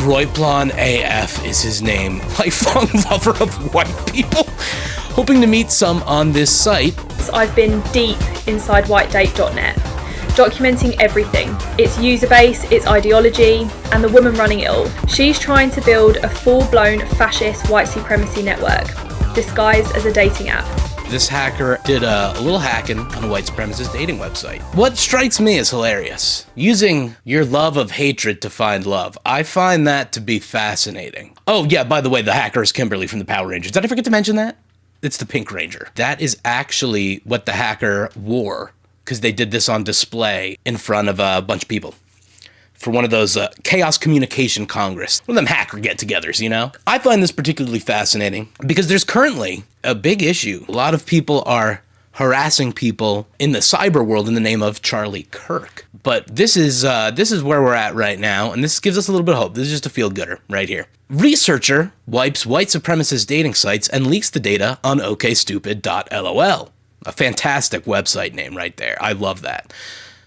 Groiplon AF is his name, lifelong lover of white people, hoping to meet some on this site. I've been deep inside whitedate.net, documenting everything, its user base, its ideology, and the woman running it all. She's trying to build a full-blown fascist white supremacy network, disguised as a dating app. This hacker did a little hacking on a white supremacist dating website. What strikes me as hilarious, using your love of hatred to find love. I find that to be fascinating. Oh yeah, by the way, the hacker is Kimberly from the Power Rangers. Did I forget to mention that? It's the Pink Ranger. That is actually what the hacker wore, because they did this on display in front of a bunch of people for one of those Chaos Communication Congress, one of them hacker get-togethers, you know? I find this particularly fascinating because there's currently a big issue. A lot of people are harassing people in the cyber world in the name of Charlie Kirk. But this is where we're at right now, and this gives us a little bit of hope. This is just a feel-gooder right here. Researcher wipes white supremacist dating sites and leaks the data on okstupid.lol. A fantastic website name right there. I love that.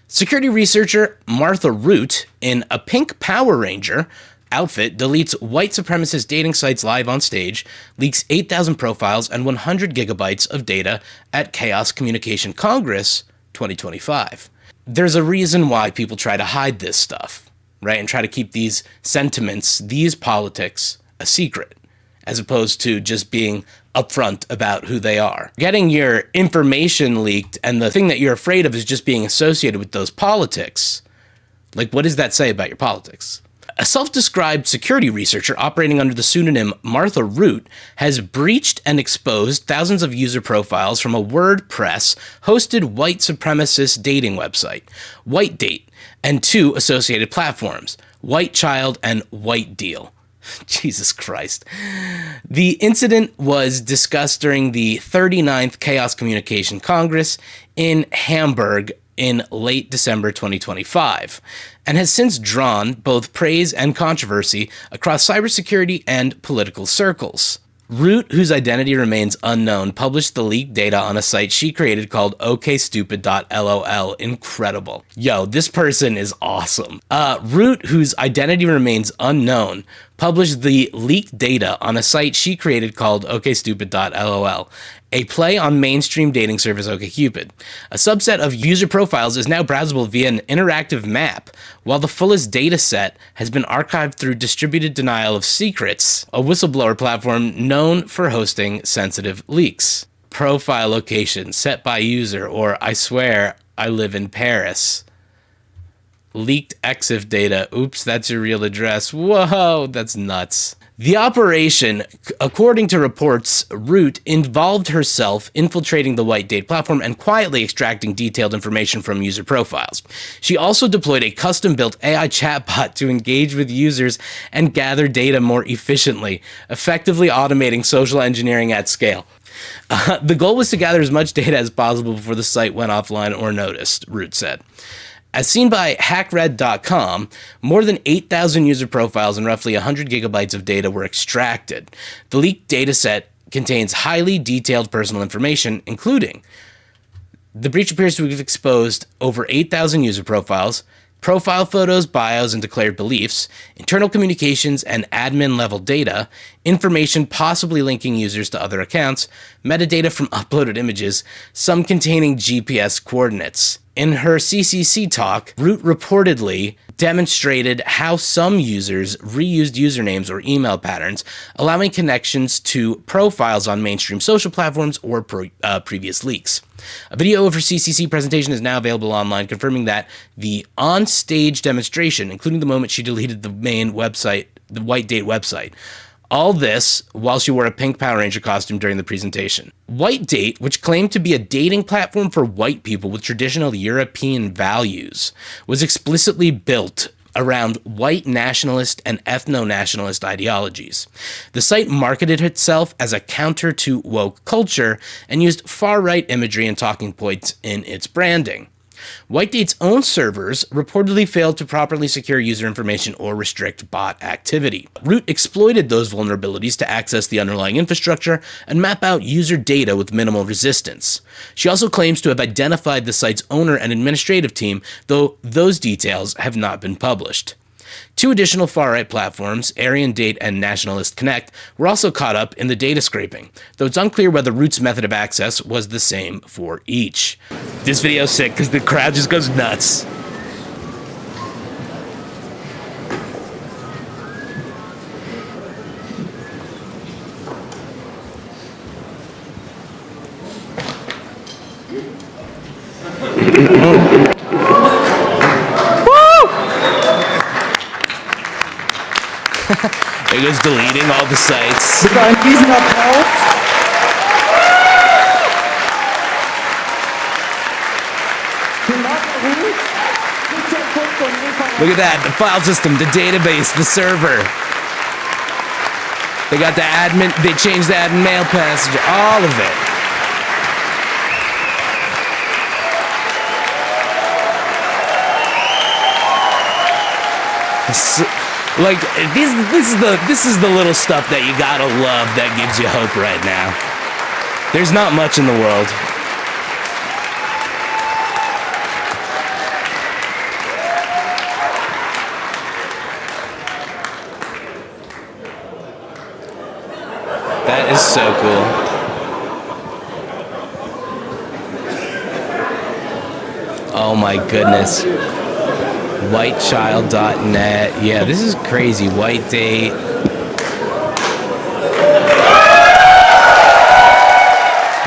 Security researcher Martha Root, in a pink Power Ranger outfit, deletes white supremacist dating sites live on stage, leaks 8,000 profiles and 100 gigabytes of data at Chaos Communication Congress 2025. There's a reason why people try to hide this stuff, right? And try to keep these sentiments, these politics, a secret, as opposed to just being upfront about who they are. Getting your information leaked, and the thing that you're afraid of is just being associated with those politics. Like, what does that say about your politics? A self-described security researcher operating under the pseudonym Martha Root has breached and exposed thousands of user profiles from a WordPress-hosted white supremacist dating website, White Date, and two associated platforms, White Child and White Deal. Jesus Christ. The incident was discussed during the 39th Chaos Communication Congress in Hamburg in late December 2025, and has since drawn both praise and controversy across cybersecurity and political circles. Root, whose identity remains unknown, published the leaked data on a site she created called okstupid.lol. Incredible. Yo, this person is awesome. Root, whose identity remains unknown, published the leaked data on a site she created called okstupid.lol, a play on mainstream dating service OkCupid. A subset of user profiles is now browsable via an interactive map, while the fullest data set has been archived through Distributed Denial of Secrets, a whistleblower platform known for hosting sensitive leaks. Profile location set by user, or I swear I live in Paris. Leaked EXIF data. Oops, that's your real address. Whoa, that's nuts. The operation, according to reports, Root involved herself infiltrating the White Date platform and quietly extracting detailed information from user profiles. She also deployed a custom-built AI chatbot to engage with users and gather data more efficiently, effectively automating social engineering at scale. The goal was to gather as much data as possible before the site went offline or noticed, Root said. As seen by hackread.com, more than 8,000 user profiles and roughly 100 gigabytes of data were extracted. The leaked dataset contains highly detailed personal information, including the breach appears to have exposed over 8,000 user profiles, profile photos, bios, and declared beliefs, internal communications and admin-level data, information possibly linking users to other accounts, metadata from uploaded images, some containing GPS coordinates. In her CCC talk, Root reportedly demonstrated how some users reused usernames or email patterns, allowing connections to profiles on mainstream social platforms or previous leaks. A video of her CCC presentation is now available online, confirming that the on-stage demonstration, including the moment she deleted the main website, the White Date website, all this while she wore a pink Power Ranger costume during the presentation. White Date, which claimed to be a dating platform for white people with traditional European values, was explicitly built around white nationalist and ethno-nationalist ideologies. The site marketed itself as a counter to woke culture and used far-right imagery and talking points in its branding. White Date's own servers reportedly failed to properly secure user information or restrict bot activity. Root exploited those vulnerabilities to access the underlying infrastructure and map out user data with minimal resistance. She also claims to have identified the site's owner and administrative team, though those details have not been published. Two additional far-right platforms, Aryan Date and Nationalist Connect, were also caught up in the data scraping, though it's unclear whether Root's method of access was the same for each. This video's sick because the crowd just goes nuts. It goes deleting all the sites. Bitte einen riesen Applaus. Look at that, the file system, the database, the server. They got the admin, they changed the admin mail passage, all of it. Like this is the little stuff that you gotta love that gives you hope right now. There's not much in the world. That is so cool. Oh my goodness. Whitechild.net. Yeah, this is crazy. White Date.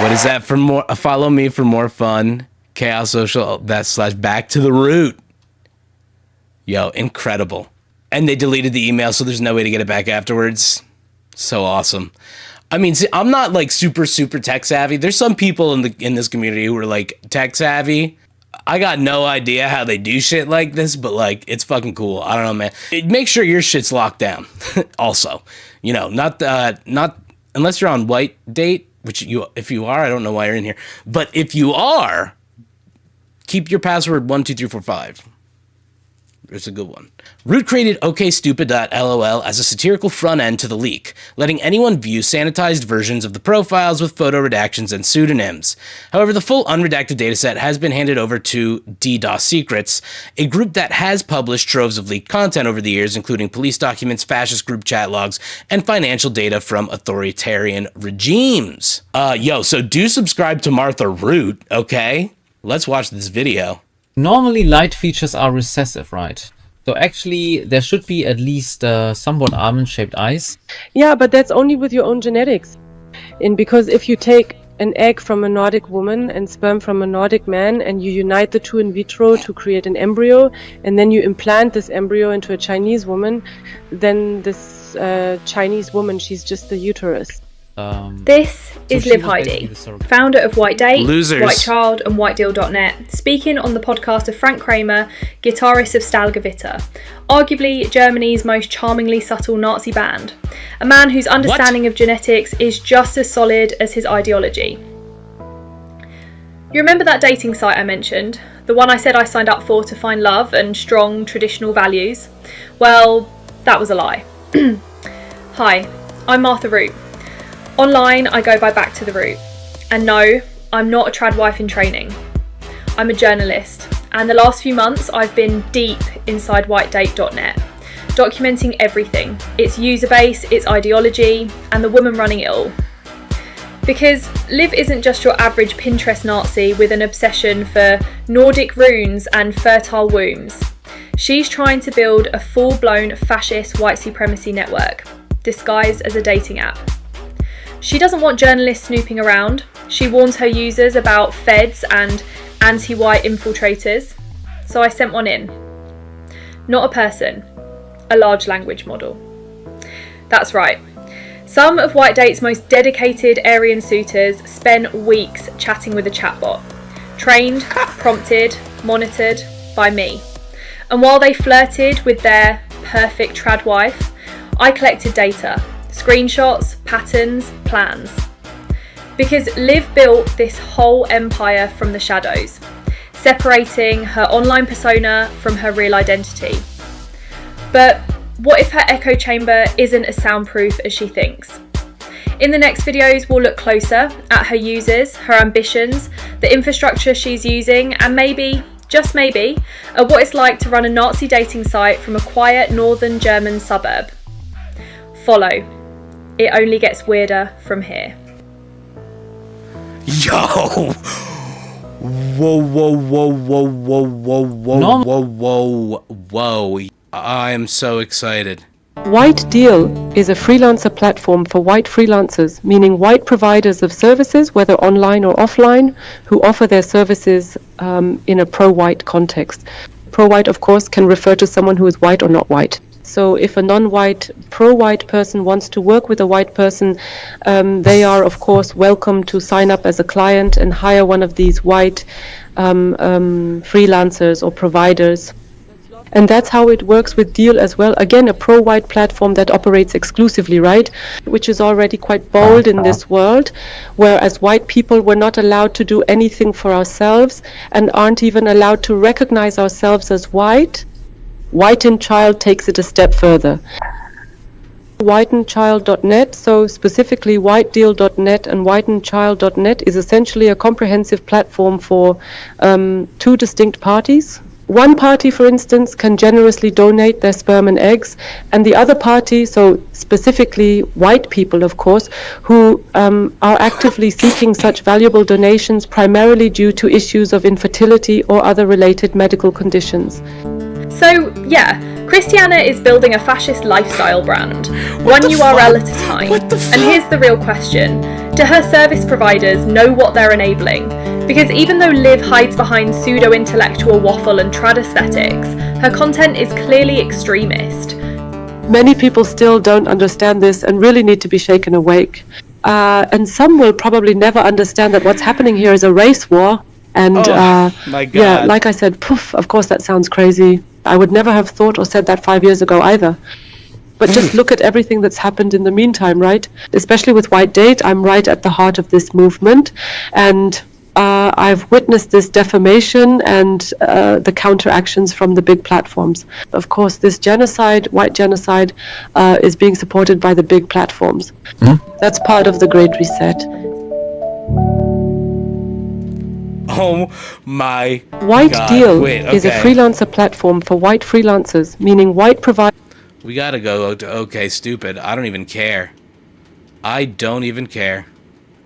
What is that for more? Follow me for more fun. Chaos Social. / back to the root. Yo, incredible. And they deleted the email, so there's no way to get it back afterwards. So awesome. I mean, see, I'm not like super tech savvy. There's some people in this community who are like tech savvy. I got no idea how they do shit like this, but like, it's fucking cool. I don't know, man. Make sure your shit's locked down. Also, you know, not unless you're on White Date, which if you are, I don't know why you're in here. But if you are, keep your password 12345. It's a good one. Root created okstupid.lol as a satirical front end to the leak, letting anyone view sanitized versions of the profiles with photo redactions and pseudonyms. However, the full unredacted dataset has been handed over to DDoS Secrets, a group that has published troves of leaked content over the years, including police documents, fascist group chat logs, and financial data from authoritarian regimes. So do subscribe to Martha Root, okay? Let's watch this video. Normally light features are recessive, right? So actually there should be at least somewhat almond-shaped eyes. Yeah, but that's only with your own genetics. And because if you take an egg from a Nordic woman and sperm from a Nordic man and you unite the two in vitro to create an embryo, and then you implant this embryo into a Chinese woman, then this Chinese woman, she's just the uterus. This is Liv Heidi, founder of White Date, Losers. White Child and WhiteDeal.net, speaking on the podcast of Frank Kramer, guitarist of Stalgewitter, arguably Germany's most charmingly subtle Nazi band, a man whose understanding of genetics is just as solid as his ideology. You remember that dating site I mentioned? The one I said I signed up for to find love and strong traditional values? Well, that was a lie. Hi, I'm Martha Root. Online, I go by Back to the Root. And no, I'm not a trad wife in training. I'm a journalist, and the last few months I've been deep inside whitedate.net, documenting everything, its user base, its ideology, and the woman running it all. Because Liv isn't just your average Pinterest Nazi with an obsession for Nordic runes and fertile wombs. She's trying to build a full-blown fascist white supremacy network, disguised as a dating app. She doesn't want journalists snooping around. She warns her users about feds and anti-white infiltrators. So I sent one in. Not a person, a large language model. That's right. Some of White Date's most dedicated Aryan suitors spent weeks chatting with a chatbot, trained, prompted, monitored by me. And while they flirted with their perfect trad wife, I collected data. Screenshots, patterns, plans. Because Liv built this whole empire from the shadows, separating her online persona from her real identity. But what if her echo chamber isn't as soundproof as she thinks? In the next videos, we'll look closer at her users, her ambitions, the infrastructure she's using, and maybe just maybe, at what it's like to run a Nazi dating site from a quiet northern German suburb. Follow. It only gets weirder from here. Yo! Whoa, whoa, whoa, whoa, whoa, whoa, whoa, whoa, whoa, whoa. I am so excited. White Deal is a freelancer platform for white freelancers, meaning white providers of services, whether online or offline, who offer their services in a pro-white context. Pro-white, of course, can refer to someone who is white or not white. So if a non-white, pro-white person wants to work with a white person, they are, of course, welcome to sign up as a client and hire one of these white freelancers or providers. And that's how it works with Deal as well. Again, a pro-white platform that operates exclusively, right? Which is already quite bold in this world, whereas white people were not allowed to do anything for ourselves and aren't even allowed to recognize ourselves as white. Whitened Child takes it a step further. Whitenedchild.net, so specifically whitedeal.net and whitenedchild.net is essentially a comprehensive platform for two distinct parties. One party, for instance, can generously donate their sperm and eggs, and the other party, so specifically white people, of course, who are actively seeking such valuable donations primarily due to issues of infertility or other related medical conditions. So, yeah, Christiana is building a fascist lifestyle brand, one URL at a time. And here's the real question. Do her service providers know what they're enabling? Because even though Liv hides behind pseudo-intellectual waffle and trad aesthetics, her content is clearly extremist. Many people still don't understand this and really need to be shaken awake. And some will probably never understand that what's happening here is a race war. And my God. Yeah, like I said, poof, of course that sounds crazy. I would never have thought or said that 5 years ago either. But just look at everything that's happened in the meantime, right? Especially with White Date, I'm right at the heart of this movement. And I've witnessed this defamation and the counteractions from the big platforms. Of course, this genocide, white genocide, is being supported by the big platforms. That's part of the Great Reset. Oh my White God. Deal Wait, is a okay. freelancer platform for white freelancers, meaning white providers. We gotta go to OK Stupid. I don't even care. I don't even care.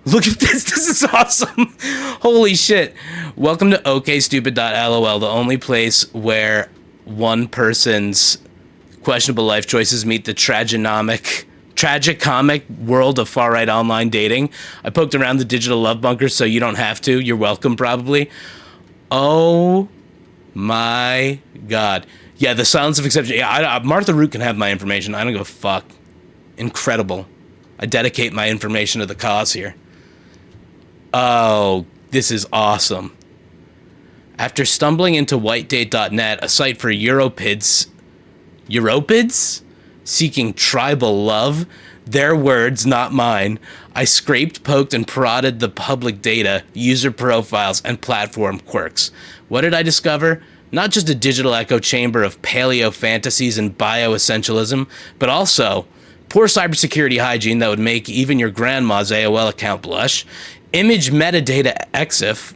Look at this. This is awesome. Holy shit. Welcome to okstupid.lol, the only place where one person's questionable life choices meet the tragicomic world of far-right online dating. I poked around the digital love bunker so you don't have to. You're welcome, probably. Oh my God. Yeah, the silence of exception. Yeah, Martha Root can have my information. I don't give a fuck. Incredible. I dedicate my information to the cause here. Oh, this is awesome. After stumbling into whitedate.net, a site for Europids seeking tribal love, their words, not mine, I scraped, poked, and prodded the public data, user profiles, and platform quirks. What did I discover? Not just a digital echo chamber of paleo fantasies and bioessentialism, but also poor cybersecurity hygiene that would make even your grandma's AOL account blush, image metadata EXIF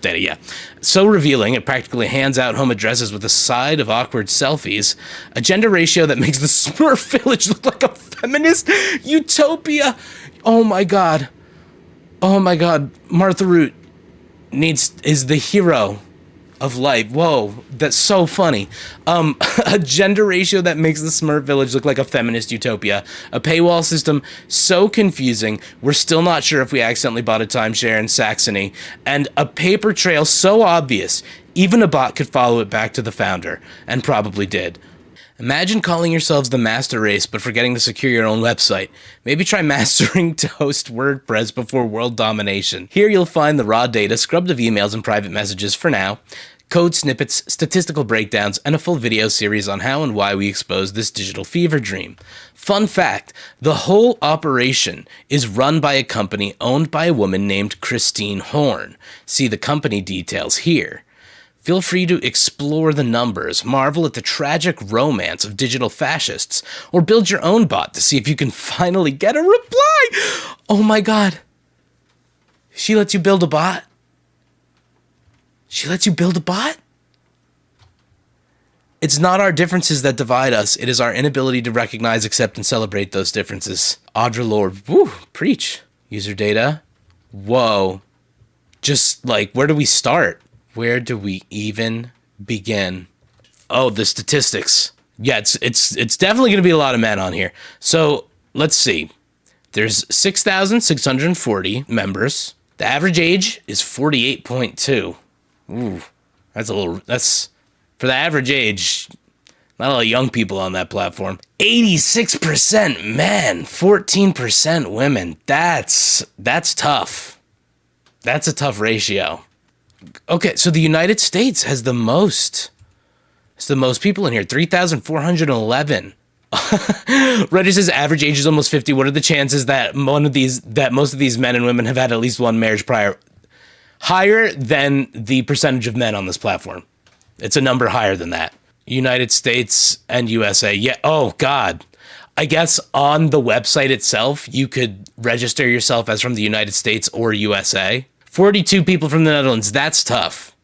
data, yeah. So revealing, it practically hands out home addresses with a side of awkward selfies, a gender ratio that makes the Smurf village look like a feminist utopia. Oh my God. Martha Root is the hero of life. Whoa, that's so funny. A gender ratio that makes the Smurf village look like a feminist utopia. A paywall system so confusing, we're still not sure if we accidentally bought a timeshare in Saxony. And a paper trail so obvious, even a bot could follow it back to the founder, and probably did. Imagine calling yourselves the master race, but forgetting to secure your own website. Maybe try mastering to host WordPress before world domination. Here you'll find the raw data, scrubbed of emails and private messages for now, code snippets, statistical breakdowns, and a full video series on how and why we expose this digital fever dream. Fun fact, the whole operation is run by a company owned by a woman named Christine Horn. See the company details here. Feel free to explore the numbers, marvel at the tragic romance of digital fascists, or build your own bot to see if you can finally get a reply. Oh my God. She lets you build a bot? She lets you build a bot? It's not our differences that divide us. It is our inability to recognize, accept, and celebrate those differences. Audre Lorde. Woo, preach. User data. Whoa. Just like, where do we start? Where do we even begin? Oh, the statistics. Yeah, it's definitely going to be a lot of men on here. So let's see. There's 6,640 members. The average age is 48.2. Ooh, that's for the average age, not a lot of young people on that platform. 86% men, 14% women. That's tough. That's a tough ratio. Okay, so the United States has the most. It's the most people in here, 3,411. Reddit says average age is almost 50. What are the chances that most of these men and women have had at least one marriage prior? Higher than the percentage of men on this platform. It's a number higher than that. United States and USA. Yeah. Oh, God. I guess on the website itself, you could register yourself as from the United States or USA. 42 people from the Netherlands. That's tough.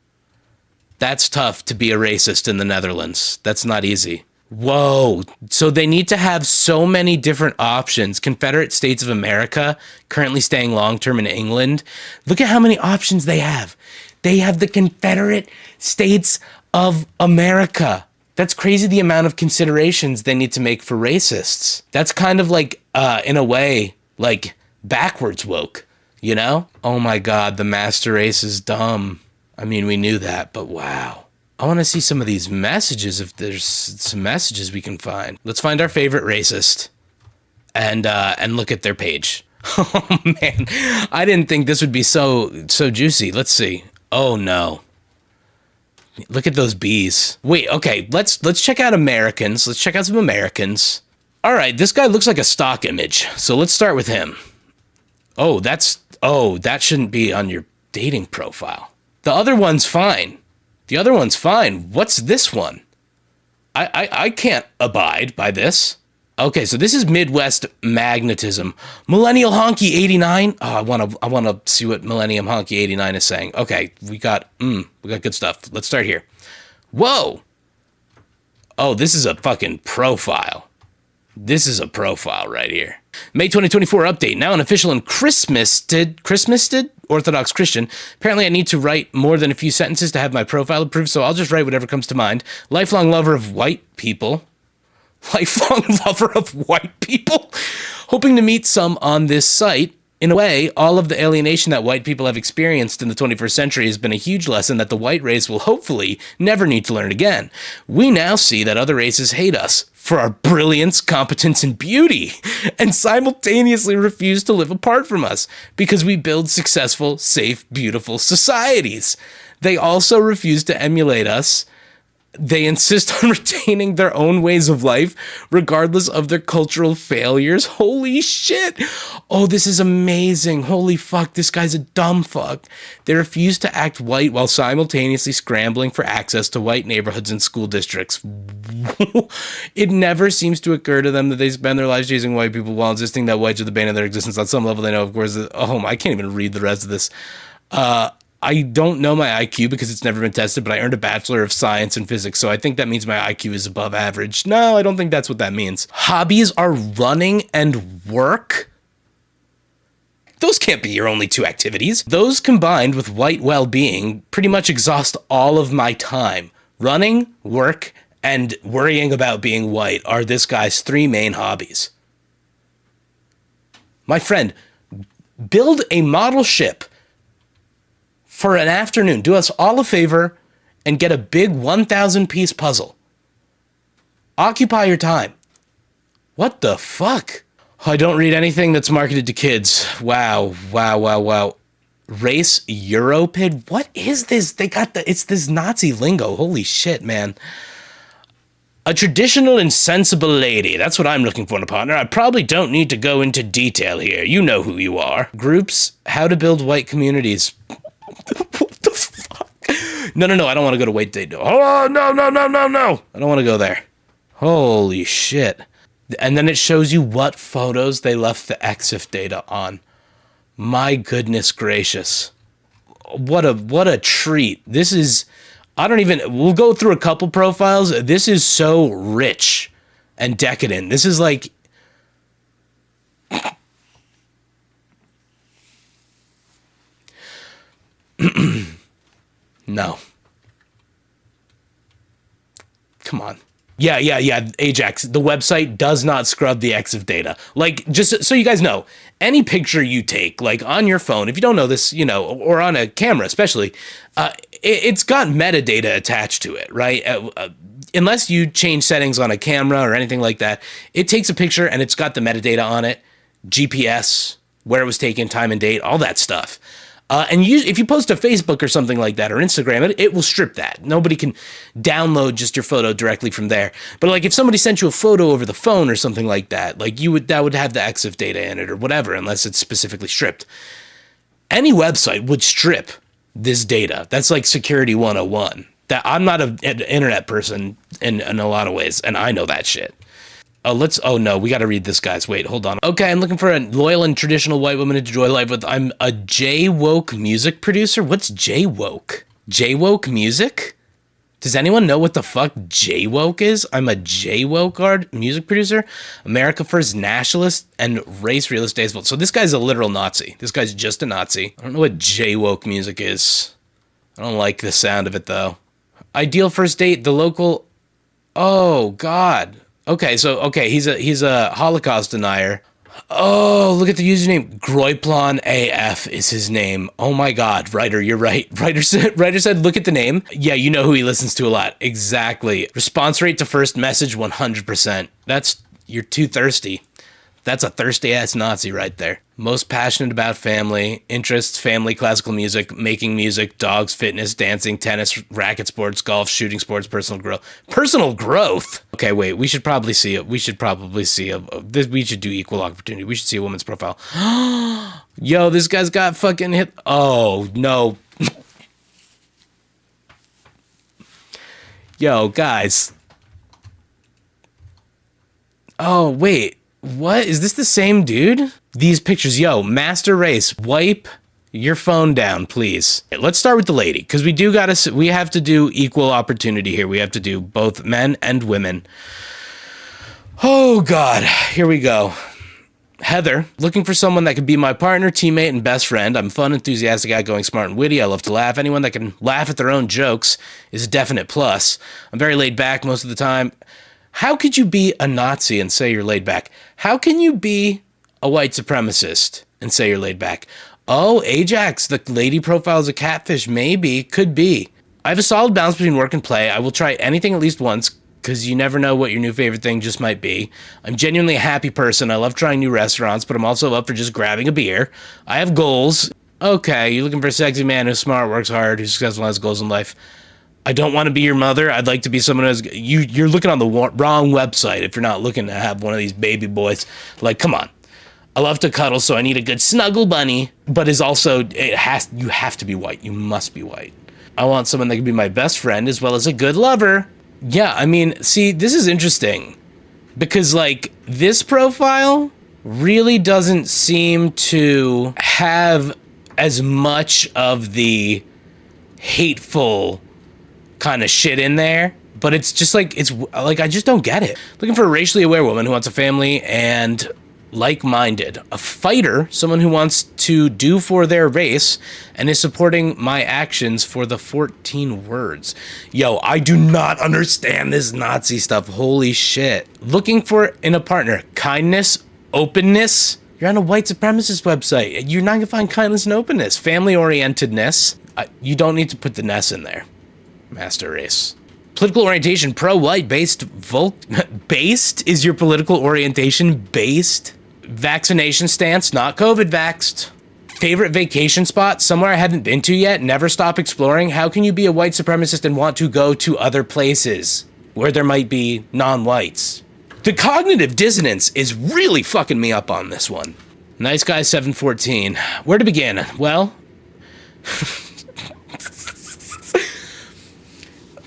That's tough to be a racist in the Netherlands. That's not easy. Whoa. So they need to have so many different options. Confederate States of America, currently staying long-term in England. Look at how many options they have. They have the Confederate States of America. That's crazy, the amount of considerations they need to make for racists. That's kind of like, in a way, like backwards woke, you know? Oh my God, the master race is dumb. I mean, we knew that, but wow. I want to see some of these messages, if there's some messages we can find. Let's find our favorite racist and look at their page. Oh man, I didn't think this would be so juicy. Let's see. Oh no. Look at those bees. Wait, okay, let's check out Americans. Let's check out some Americans. All right, this guy looks like a stock image. So let's start with him. Oh, that shouldn't be on your dating profile. The other one's fine. What's this one? I can't abide by this. Okay, so this is Midwest magnetism. Millennial Honky 89. Oh, I want to see what Millennium Honky 89 is saying. Okay, we got good stuff. Let's start here. Whoa. Oh, this is a fucking profile. This is a profile right here. May 2024 update. Now an official and Christmasted Orthodox Christian. Apparently I need to write more than a few sentences to have my profile approved, so I'll just write whatever comes to mind. Lifelong lover of white people. Hoping to meet some on this site. In a way, all of the alienation that white people have experienced in the 21st century has been a huge lesson that the white race will hopefully never need to learn again. We now see that other races hate us for our brilliance, competence, and beauty, and simultaneously refuse to live apart from us because we build successful, safe, beautiful societies. They also refuse to emulate us. They insist on retaining their own ways of life, regardless of their cultural failures. Holy shit. Oh, this is amazing. Holy fuck, this guy's a dumb fuck. They refuse to act white while simultaneously scrambling for access to white neighborhoods and school districts. It never seems to occur to them that they spend their lives chasing white people while insisting that whites are the bane of their existence. On some level, they know, of course, that, I can't even read the rest of this. I don't know my IQ because it's never been tested, but I earned a Bachelor of Science in Physics, so I think that means my IQ is above average. No, I don't think that's what that means. Hobbies are running and work? Those can't be your only two activities. Those combined with white well-being pretty much exhaust all of my time. Running, work, and worrying about being white are this guy's three main hobbies. My friend, build a model ship for an afternoon. Do us all a favor and get a big 1,000-piece puzzle. Occupy your time. What the fuck? I don't read anything that's marketed to kids. Wow. Race Europid? What is this? It's this Nazi lingo. Holy shit, man. A traditional and sensible lady. That's what I'm looking for in a partner. I probably don't need to go into detail here. You know who you are. Groups, how to build white communities. What the fuck? No, I don't want to go to white date. Oh, no. I don't want to go there. Holy shit. And then it shows you what photos they left the EXIF data on. My goodness gracious. What a treat. This is, I don't even, we'll go through a couple profiles. This is so rich and decadent. This is like, no. Come on. Yeah, Ajax. The website does not scrub the EXIF data. Like, just so you guys know, any picture you take, like on your phone, if you don't know this, you know, or on a camera especially, it's got metadata attached to it, right? Unless you change settings on a camera or anything like that, it takes a picture and it's got the metadata on it, GPS, where it was taken, time and date, all that stuff. And if you post to Facebook or something like that or Instagram, it will strip that. Nobody can download just your photo directly from there. But like if somebody sent you a photo over the phone or something like that, like that would have the EXIF data in it or whatever, unless it's specifically stripped. Any website would strip this data. That's like security 101. That I'm not an internet person in a lot of ways, and I know that shit. Oh no, we got to read this, guys. Wait, hold on. Okay, I'm looking for a loyal and traditional white woman to enjoy life with. I'm a J-woke music producer. What's J-woke? J-woke music? Does anyone know what the fuck J-woke is? I'm a J-woke music producer, America First nationalist, and race realist days. So this guy's a literal Nazi. This guy's just a Nazi. I don't know what J-woke music is. I don't like the sound of it, though. Ideal first date, the local... Oh, God. Okay, he's a Holocaust denier. Oh, look at the username. Groiplon AF is his name. Oh my God, Ryder, you're right. Ryder said, look at the name. Yeah, you know who he listens to a lot. Exactly. Response rate to first message, 100%. You're too thirsty. That's a thirsty ass Nazi right there. Most passionate about family, interests, family, classical music, making music, dogs, fitness, dancing, tennis, racket sports, golf, shooting sports, personal growth. Personal growth? Okay, wait, we should probably see it. We should do equal opportunity. We should see a woman's profile. Yo, this guy's got fucking hit. Oh, no. Yo, guys. Oh, wait. What? Is this the same dude? These pictures, yo, master race, wipe your phone down, please. Let's start with the lady, because we have to do equal opportunity here. We have to do both men and women. Oh, God. Here we go. Heather, looking for someone that could be my partner, teammate, and best friend. I'm fun, enthusiastic, outgoing, smart, and witty. I love to laugh. Anyone that can laugh at their own jokes is a definite plus. I'm very laid back most of the time. How could you be a Nazi and say you're laid back? How can you be a white supremacist and say you're laid back? Oh, Ajax, the lady profile is a catfish. Maybe, could be. I have a solid balance between work and play. I will try anything at least once, because you never know what your new favorite thing just might be. I'm genuinely a happy person. I love trying new restaurants, but I'm also up for just grabbing a beer. I have goals. Okay, you're looking for a sexy man who's smart, works hard, who's successful, has goals in life. I don't want to be your mother. I'd like to be someone who's... You're looking on the wrong website if you're not looking to have one of these baby boys. Like, come on. I love to cuddle, so I need a good snuggle bunny. But is also... You have to be white. You must be white. I want someone that can be my best friend as well as a good lover. Yeah, I mean, see, this is interesting. Because, like, this profile really doesn't seem to have as much of the hateful... kind of shit in there, but it's just like, I just don't get it. Looking for a racially aware woman who wants a family and like-minded. A fighter, someone who wants to do for their race and is supporting my actions for the 14 words. Yo, I do not understand this Nazi stuff. Holy shit. Looking for in a partner, kindness, openness. You're on a white supremacist website. You're not gonna find kindness and openness. Family-orientedness. You don't need to put the ness in there. Master race. Political orientation, pro-white, based? Is your political orientation based? Vaccination stance, not COVID vaxxed. Favorite vacation spot, somewhere I haven't been to yet, never stop exploring. How can you be a white supremacist and want to go to other places where there might be non-whites? The cognitive dissonance is really fucking me up on this one. Nice guy 714. Where to begin? Well...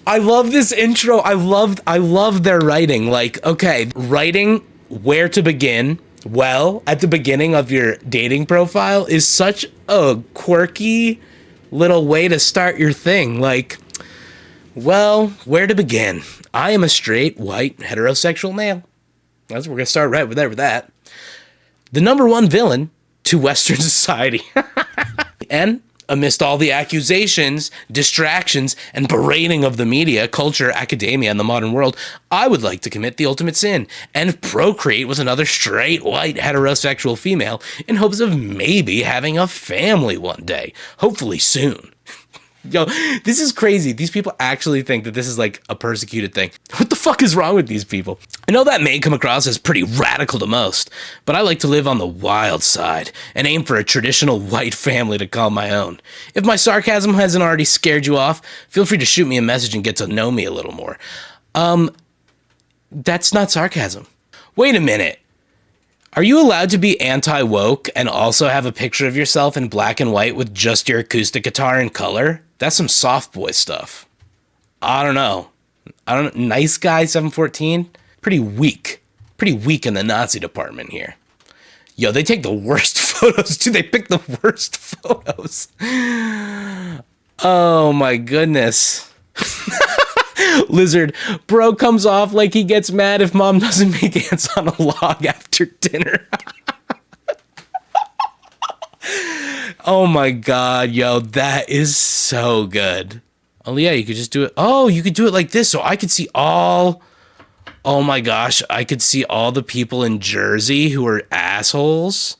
I love this intro. I love their writing. Like, okay, writing where to begin. Well, at the beginning of your dating profile is such a quirky little way to start your thing. Like, Well, where to begin? I am a straight, white, heterosexual male. We're going to start right with that. The number one villain to Western society. And amidst all the accusations, distractions, and berating of the media, culture, academia, and the modern world, I would like to commit the ultimate sin and procreate with another straight, white, heterosexual female in hopes of maybe having a family one day. Hopefully soon. Yo, this is crazy. These people actually think that this is like a persecuted thing. What the fuck is wrong with these people? I know that may come across as pretty radical to most, but I like to live on the wild side and aim for a traditional white family to call my own. If my sarcasm hasn't already scared you off, feel free to shoot me a message and get to know me a little more. That's not sarcasm. Wait a minute. Are you allowed to be anti-woke and also have a picture of yourself in black and white with just your acoustic guitar in color? That's some soft boy stuff. I don't know. Nice guy 714? Pretty weak in the Nazi department here. Yo, they take the worst photos too. They pick the worst photos. Oh my goodness. Lizard, bro comes off like he gets mad if mom doesn't make ants on a log after dinner. Oh my god, yo, that is so good. Oh yeah, you could just do it. Oh, you could do it like this so I could see all... Oh my gosh, I could see all the people in Jersey who are assholes.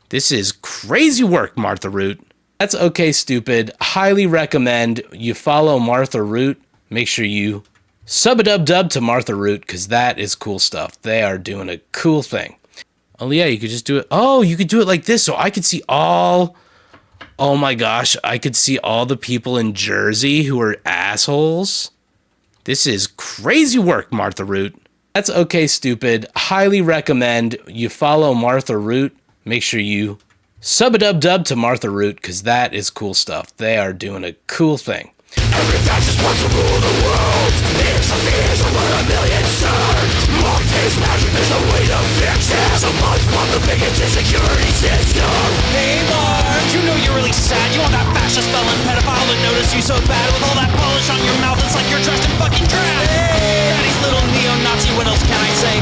This is crazy work, Martha Root. That's okay, stupid. Highly recommend you follow Martha Root. Make sure you sub-a-dub-dub to Martha Root, because that is cool stuff. They are doing a cool thing. Oh yeah, you could just do it. Oh, you could do it like this so I could see all... Oh my gosh, I could see all the people in Jersey who are assholes. This is crazy work, Martha Root. That's okay, stupid. Highly recommend you follow Martha Root. Make sure you sub-a-dub-dub to Martha Root, because that is cool stuff. They are doing a cool thing. Every fascist wants to rule the world. It's a fears of what a million serve. Mark days magic, there's no way to fix it. So much from the biggest insecurity system. Hey Mark, you know you're really sad. You want that fascist felon pedophile to notice you so bad. With all that polish on your mouth, it's like you're dressed in fucking drag. Hey. Daddy's little neo-Nazi, what else can I say?